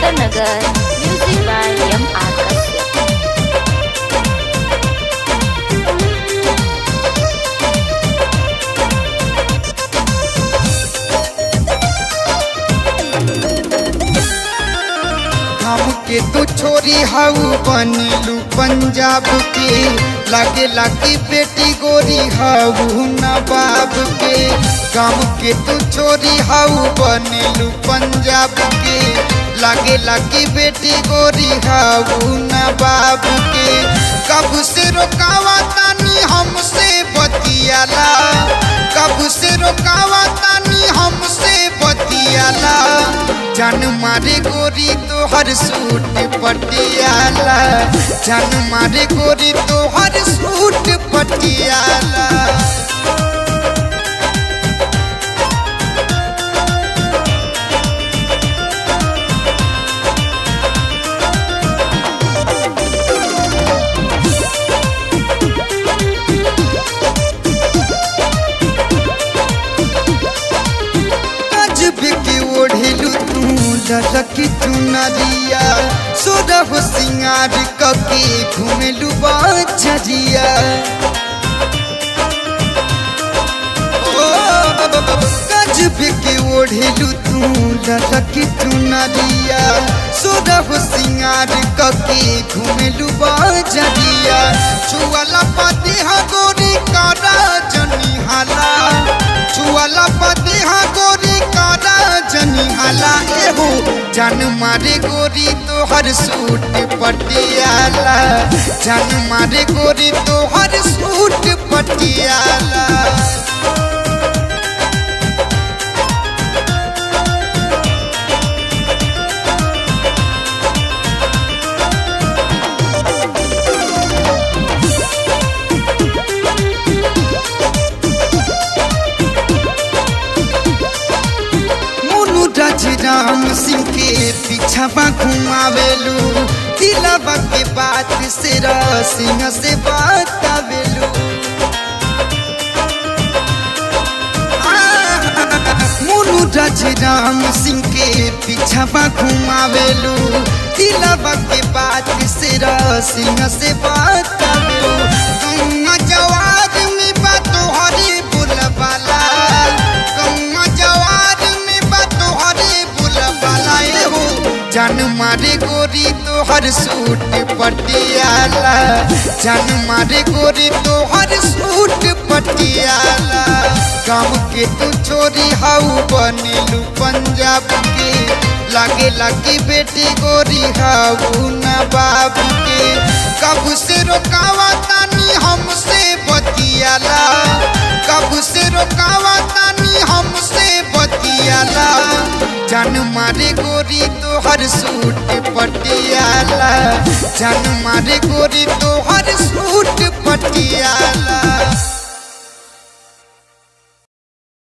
Shankar Nagar, music by M.R. Kashyap. हम के तू छोरी हाउ बनिलू पंजाब के लागे लागी बेटी गोरी हाउ नवाब के। गाँव के तू छोरी हाउ बनिलू पंजाब के लागे लागी बेटी गोरी हाउ नवाब के। कब से रोकावा तानी हमसे बतियाला, कब से रोकावा तानी हमसे बतियाला। जान मारे गोरी तो हर सूट पटियाला, जान मारे गोरी तो हर सूट पटियाला। लकी चुनरिया सोरह सिंगार कके घुमेलू बजरिया। गजब के ओढ़ेलू तू लकी चुनरिया सोरह सिंगार कके घुमेलू बजरिया। छुअला पति गोरी करा जनी हाला, छुअला पति गोरी करा जनी हाला। एहो जान मारे गोरी तो हर सूट पटियाला, जान मारे गोरी तो हर सूट पटियाला। राम सिंह के पीछावा घुमावेलू, दिलवा के बात से सिंह से बतावेलू। मोनू राज राम सिंह के पीछावा घुमावेलू, दिलवा के बात से सिंह से बतावेलू। कौआ जवार में बात हरी बोलबाला, कौआ जवार में बात हरी जान मारे गोरी तो हर सूट पटियाला, जान मारे गोरी तो हर सूट पटियाला। गाँव के तू छोरी हाउ बनिलू पंजाब के लागे लागी बेटी गोरी हाउ नवाब के। कब से रोकावा तानी हमसे बतियाला, कब से रोकावा तानी हमसे बतियाला। जान मारे गोरी तो हर सूट पटियाला, जान मारे गोरी तो हर सूट पटियाला।